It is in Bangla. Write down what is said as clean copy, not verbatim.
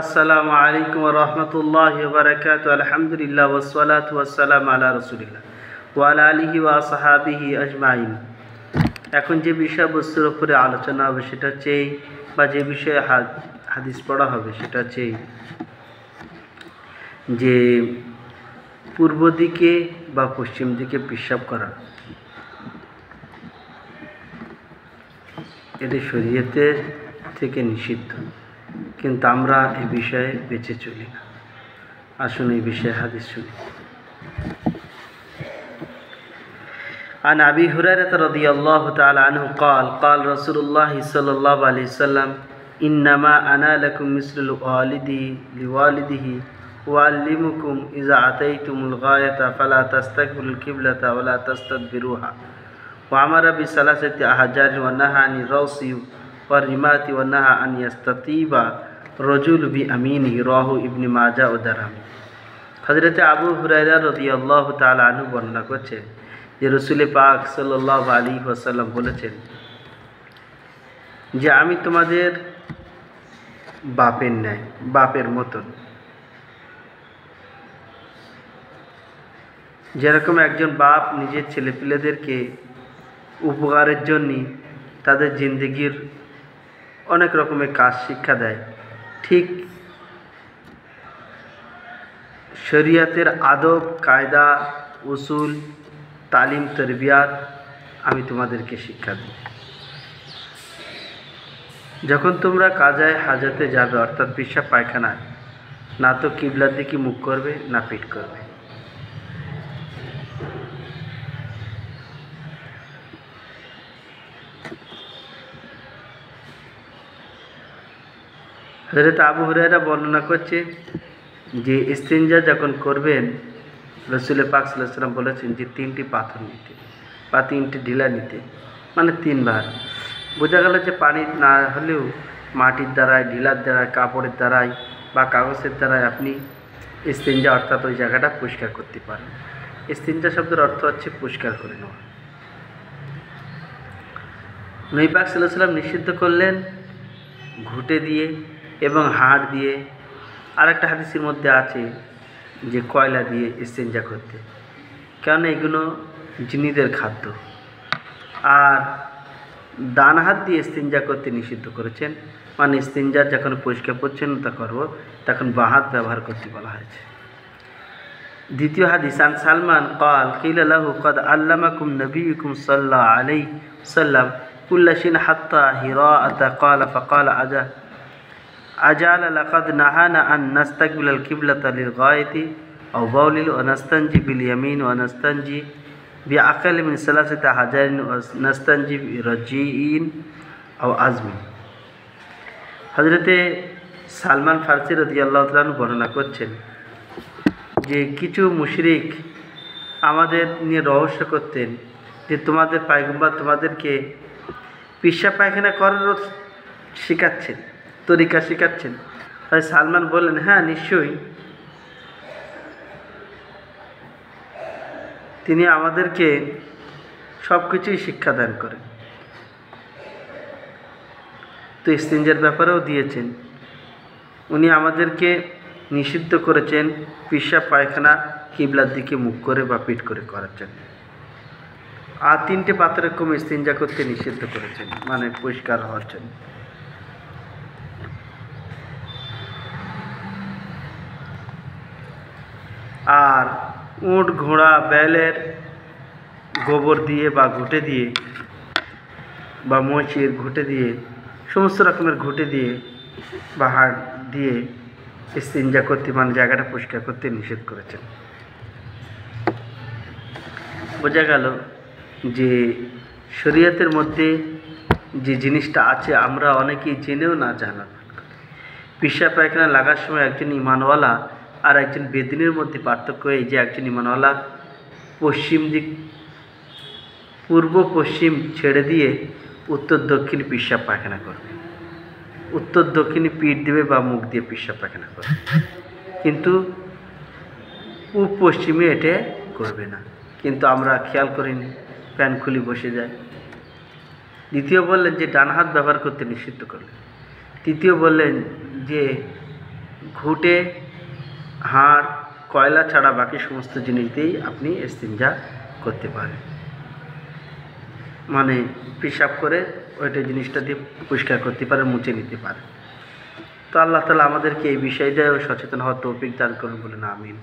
আসসালামু আলাইকুম ওয়া রাহমাতুল্লাহি ওয়া বারাকাতুহু। আলহামদুলিল্লাহ ওয়াসসালাতু ওয়াসসালামু আলা রাসূলিল্লাহ ওয়া আলা আলিহি ওয়া আসহাবিহি আজমাইন। এখন যে বিষয়বস্তুর উপরে আলোচনা হবে সেটা হচ্ছে বা যে বিষয়ে হাদিস পড়া হবে সেটা হচ্ছে যে পূর্ব দিকে বা পশ্চিম দিকে পেশাব করা, এটি শরীয়তে থেকে নিষিদ্ধ, কিন্তু আমরা এই বিষয়ে বেঁচে চলি না। আসুন এই বিষয়ে হাদিস শুনি। عن أبي هريرة رضي الله تعالى عنه قال قال رسول الله صلى الله عليه وسلم إنما أنا لكم مثل لوالده وأعلمكم إذا أتيتم الغاية فلا تستقبلوا القبلة ولا تستدبروها وأمر بثلاثة أحجار ونهى عن الروس والرماة ونهى أن يستطيب রজুল বি আমিনি রাহু ইবনে মাজাহ ও দারামি। হযরত আবু হুরায়রা রাদিয়াল্লাহু তাআলা আনহু বর্ণনা করছেন যে রাসূল পাক সাল্লাল্লাহু আলাইহি ওয়াসাল্লাম বলেছেন যে আমি তোমাদের বাপের ন্যায়, বাপের মতন। যেরকম একজন বাপ নিজের ছেলেপিলেদেরকে উপকারের জন্য তাদের জিন্দেগির অনেক রকমের কাজ শিক্ষা দেয়, ঠিক শরিয়াতের আদব কায়দা উসুল তালিম তরবিয়াত আমি তোমাদেরকে শিক্ষা দিই। যখন তোমরা কাজায় হাজতে যাবে, অর্থাৎ পেশাব পায়খানায়, না তো কিবলার দিকে মুখ করবে না পিঠ করবে। হযরত আবু হুরায়রা বর্ণনা করছে যে ইস্তিনজা যখন করবেন রাসূল পাক সাল্লাল্লাহু আলাইহি ওয়াসাল্লাম বলেছেন যে 3টি পাথর নিতে বা 3টি ঢিলা নিতে, মানে 3 বার। বোঝা গেল যে পানি না হলেও মাটির দ্বারায়, ঢিলার দ্বারায়, কাপড়ের দ্বারায় বা কাগজের দ্বারায় আপনি ইস্তিনজা অর্থাৎ ওই জায়গাটা পরিষ্কার করতে পারেন। ইস্তিনজা শব্দের অর্থ হচ্ছে পরিষ্কার করে নেওয়া। নবী পাক সাল্লাল্লাহু আলাইহি ওয়াসাল্লাম নিষিদ্ধ করলেন ঘুঁটে দিয়ে এবং হাড় দিয়ে। আরেকটা হাদিসের মধ্যে আছে যে কয়লা দিয়ে ইস্তিনজা করতে, কারণ এগুলো জিনিদের খাদ্য। আর ডান হাত দিয়ে ইস্তিনজা করতে নিষিদ্ধ করেছেন, মানে ইস্তিনজা যখন পরিষ্কার পরিচ্ছন্নতা করব তখন বাঁ হাত ব্যবহার করতে বলা হয়েছে। দ্বিতীয় হাদিস আন সালমান قال قيل له قد علمكم نبيكم صلى الله عليه وسلم كل شيء حتى هراءة قال فقال أجعل لقد نهانا أن نستقبل القبلة للغاية أو بول ونستنجي باليمين ونستنجي بأقل من 3 حجر ونستنجي برجيء أو عزم। হযরতে সালমান ফারসি রাদিয়াল্লাহু তাআলা বর্ণনা করছেন যে কিছু মুশরিক আমাদের নিয়ে রহস্য করতেন যে তোমাদের পয়গম্বর তোমাদেরকে পেশাব পায়খানা করার শেখাচ্ছেন, তরিকা শেখাচ্ছেন। তাই সালমান বললেন, হ্যাঁ নিশ্চয়ই, তিনি আমাদেরকে সব কিছুই শিক্ষা দান করেন। তো ইস্তিনজার ব্যাপারেও দিয়েছেন, উনি আমাদেরকে নিষিদ্ধ করেছেন পেশাব পায়খানা কিবলার দিকে মুখ করে বা পিঠ করে করার জন্য। আর 3টে পাত্রের কম ইস্তিনজা করতে নিষিদ্ধ করেছেন, মানে পরিষ্কার হওয়ার জন্য। আর উট ঘোড়া বেলের গোবর দিয়ে বা ঘুঁটে দিয়ে বা মহিষের ঘুঁটে দিয়ে, সমস্ত রকমের ঘুঁটে দিয়ে বা হাড় দিয়ে ইস্তিনজা করতে, মানে জায়গাটা পরিষ্কার করতে নিষেধ করেছেন। বোঝা গেল যে শরীয়তের মধ্যে যে জিনিসটা আছে আমরা অনেকেই জেনেও না জানা। পেশাব পায়খানা লাগার সময় একজন ইমানওয়ালা আর একজন বেদিনের মধ্যে পার্থক্য এই যে একজন ইমানওয়ালা পশ্চিম দিক, পূর্ব পশ্চিম ছেড়ে দিয়ে উত্তর দক্ষিণ পেশাব পায়খানা করবে, উত্তর দক্ষিণে পিঠ দেবে বা মুখ দিয়ে পেশাব পায়খানা করবে, কিন্তু পূব পশ্চিমে এটা করবে না। কিন্তু আমরা খেয়াল করিনি, প্যান খুলি বসে যায়। দ্বিতীয় বললেন যে ডান হাত ব্যবহার করতে নিষিদ্ধ করলেন। তৃতীয় বললেন যে ঘুটে, হাড়, কয়লা ছাড়া বাকি সমস্ত জিনিস দিয়েই আপনি ইস্তিনজা করতে পারেন। মানে পেশাব করে ওইটা জিনিসটা দিয়ে পরিষ্কার করতে পারেন, মুছে নিতে পারেন। তো আল্লাহ তাআলা আমাদেরকে এই বিষয়টাও সচেতন হওয়ার তৌফিক দান করুন, বলেন আমিন।